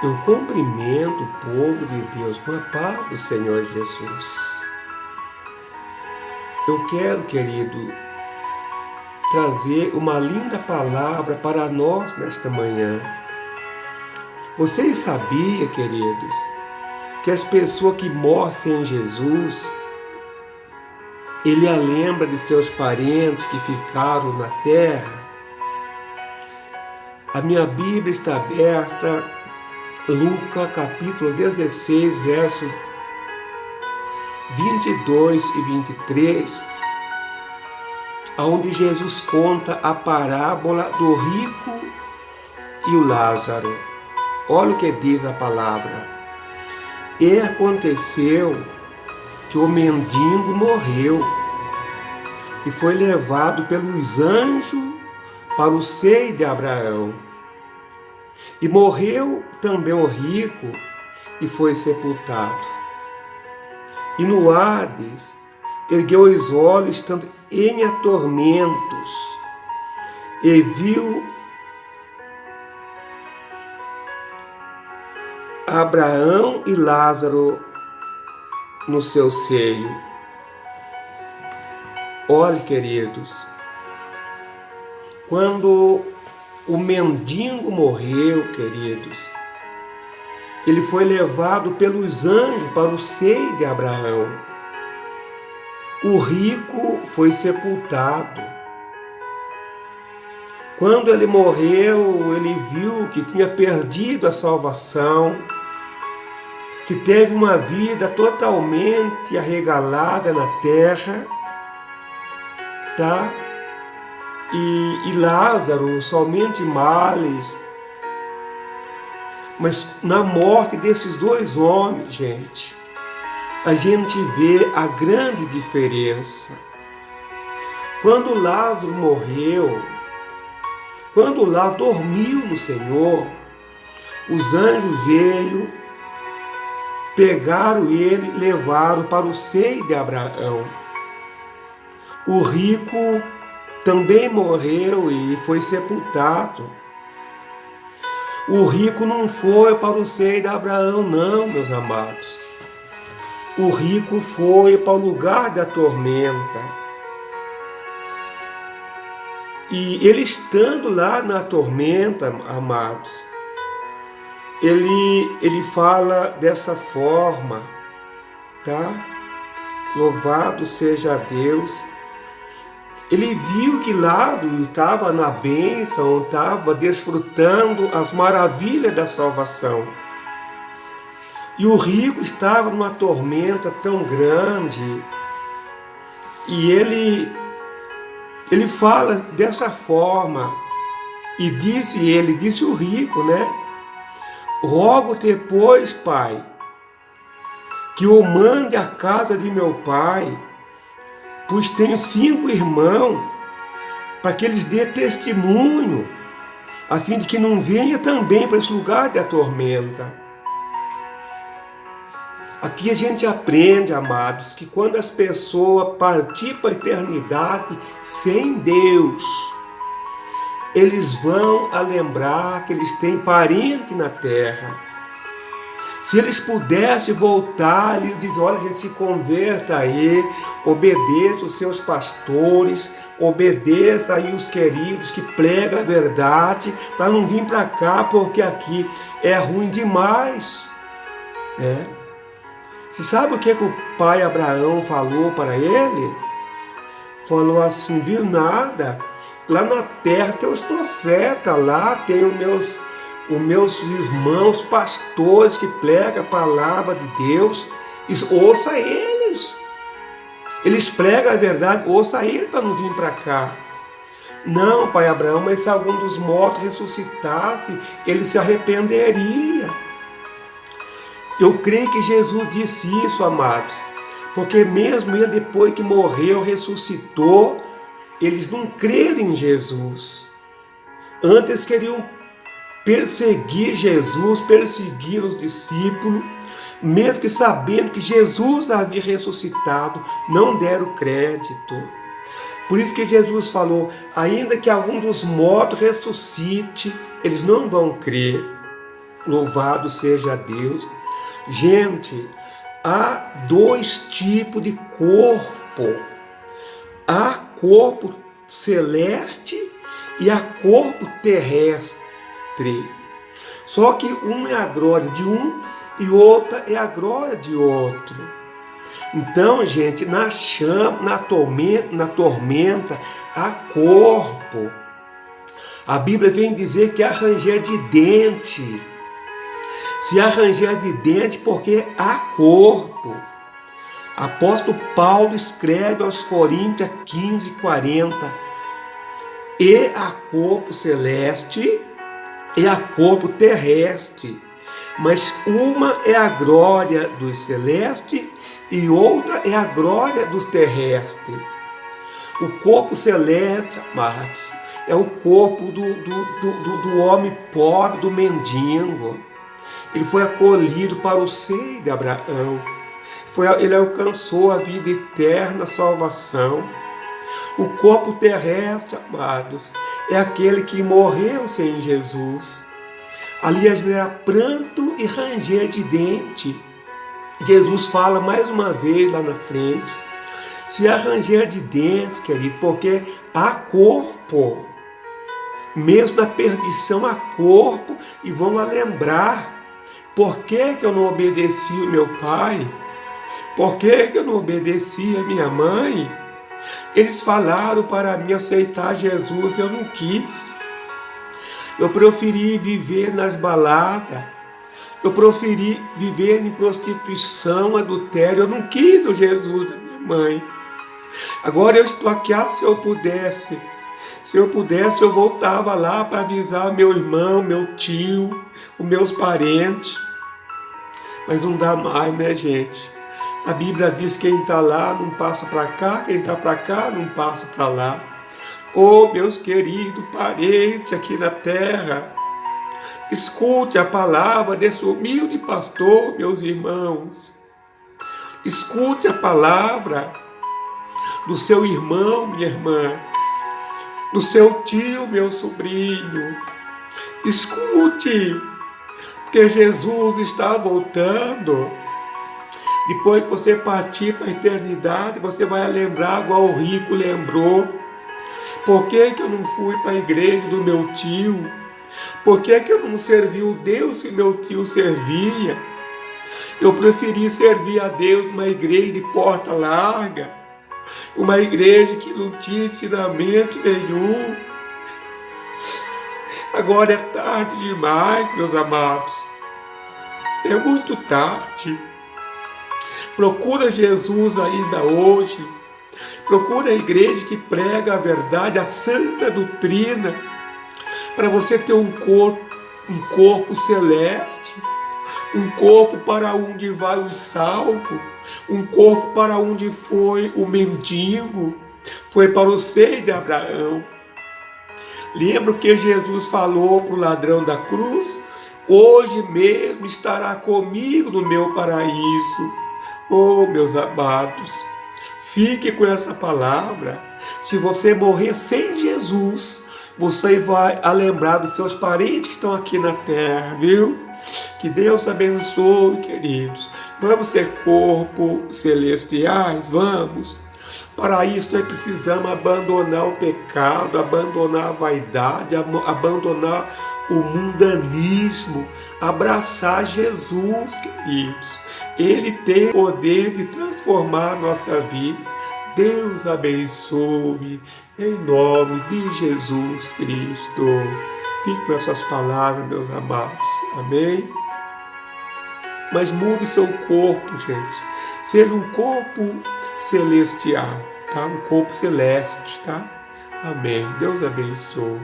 Eu cumprimento o povo de Deus com a paz do Senhor Jesus. Eu quero, querido, trazer uma linda palavra para nós nesta manhã. Vocês sabiam, queridos, que as pessoas que morrem sem Jesus, ele a lembra de seus parentes que ficaram na terra? A minha Bíblia está aberta, Lucas capítulo 16, verso 22 e 23, onde Jesus conta a parábola do rico e o Lázaro. Olha o que diz a palavra. E aconteceu que o mendigo morreu e foi levado pelos anjos para o seio de Abraão. E morreu também o rico e foi sepultado. E no Hades ergueu os olhos, estando em atormentos, e viu Abraão e Lázaro no seu seio. Olhe, queridos, quando o mendigo morreu, queridos, ele foi levado pelos anjos para o seio de Abraão. O rico foi sepultado. Quando ele morreu, ele viu que tinha perdido a salvação, que teve uma vida totalmente arregalada na terra, tá? E Lázaro somente males. Mas na morte desses dois homens, gente, a gente vê a grande diferença. Quando Lázaro morreu, quando Lázaro dormiu no Senhor, os anjos veio, pegaram ele, levaram para o seio de Abraão. O rico também morreu e foi sepultado. O rico não foi para o seio de Abraão, não, meus amados. O rico foi para o lugar da tormenta. E ele estando lá na tormenta, amados, ele fala dessa forma, tá? Louvado seja Deus. Ele viu que Lázaro estava na bênção, estava desfrutando as maravilhas da salvação. E o rico estava numa tormenta tão grande. E ele fala dessa forma. E disse o rico, né? Rogo-te, pois, pai, que o mande à casa de meu pai, pois tenho 5 irmãos, para que eles dê testemunho, a fim de que não venha também para esse lugar da tormenta. Aqui a gente aprende, amados, que quando as pessoas partirem para a eternidade sem Deus, eles vão a lembrar que eles têm parente na terra. Se eles pudessem voltar, eles dizem, olha, gente, se converta aí, obedeça os seus pastores, obedeça aí os queridos que pregam a verdade, para não vir para cá, porque aqui é ruim demais. Você sabe o que o pai Abraão falou para ele? Falou assim, viu nada, lá na terra tem os profetas, lá tem os meus irmãos pastores que pregam a palavra de Deus, ouça eles. Eles pregam a verdade, ouça eles para não vir para cá. Não, pai Abraão, mas se algum dos mortos ressuscitasse, ele se arrependeria. Eu creio que Jesus disse isso, amados, porque mesmo ele depois que morreu, ressuscitou, eles não creram em Jesus. Antes queriam perseguir Jesus, perseguir os discípulos, mesmo que sabendo que Jesus havia ressuscitado, não deram crédito. Por isso que Jesus falou, ainda que algum dos mortos ressuscite, eles não vão crer. Louvado seja Deus. Gente, há dois tipos de corpo. Há corpo celeste e há corpo terrestre. Só que um é a glória de um e outra é a glória de outro. Então, gente, na chama, na tormenta, há corpo. A Bíblia vem dizer que há ranger de dente. Se há ranger de dente, porque há corpo. Apóstolo Paulo escreve aos Coríntios 15:40. E há corpo celeste e há corpo terrestre. Mas uma é a glória dos celestes e outra é a glória dos terrestres. O corpo celeste, amados, é o corpo do homem pobre, do mendigo. Ele foi acolhido para o seio de Abraão. Ele alcançou a vida eterna, a salvação. O corpo terrestre, amados, é aquele que morreu sem Jesus. Ali haverá pranto e ranger de dente. Jesus fala mais uma vez lá na frente. Se há ranger de dente, querido, porque há corpo. Mesmo na perdição há corpo. E vão lembrar. Por que eu não obedeci o meu pai? Por que eu não obedeci a minha mãe? Eles falaram para mim aceitar Jesus, eu não quis. Eu preferi viver nas baladas. Eu preferi viver em prostituição, adultério. Eu não quis o Jesus da minha mãe. Agora eu estou aqui, se eu pudesse. Se eu pudesse, eu voltava lá para avisar meu irmão, meu tio, os meus parentes. Mas não dá mais, né, gente? A Bíblia diz que quem está lá não passa para cá, quem está para cá não passa para lá. Oh, meus queridos parentes aqui na terra, escute a palavra desse humilde pastor, meus irmãos. Escute a palavra do seu irmão, minha irmã, do seu tio, meu sobrinho. Escute, porque Jesus está voltando. Depois que você partir para a eternidade, você vai lembrar igual o rico lembrou. Por que eu não fui para a igreja do meu tio? Por que eu não servi o Deus que meu tio servia? Eu preferi servir a Deus numa igreja de porta larga, uma igreja que não tinha ensinamento nenhum. Agora é tarde demais, meus amados. É muito tarde. Procura Jesus ainda hoje. Procura a igreja que prega a verdade, a santa doutrina, para você ter um corpo celeste, um corpo para onde vai o salvo, um corpo para onde foi o mendigo, foi para o seio de Abraão. Lembra que Jesus falou para o ladrão da cruz? Hoje mesmo estará comigo no meu paraíso. Oh, meus amados, fique com essa palavra. Se você morrer sem Jesus, você vai lembrar dos seus parentes que estão aqui na terra, viu? Que Deus abençoe, queridos. Vamos ser corpos celestiais? Vamos. Para isso nós precisamos abandonar o pecado, abandonar a vaidade, abandonar o mundanismo, abraçar Jesus, queridos. Ele tem o poder de transformar a nossa vida. Deus abençoe, em nome de Jesus Cristo. Fique com essas palavras, meus amados. Amém? Mas mude seu corpo, gente. Seja um corpo celestial, tá? Um corpo celeste, tá? Amém. Deus abençoe.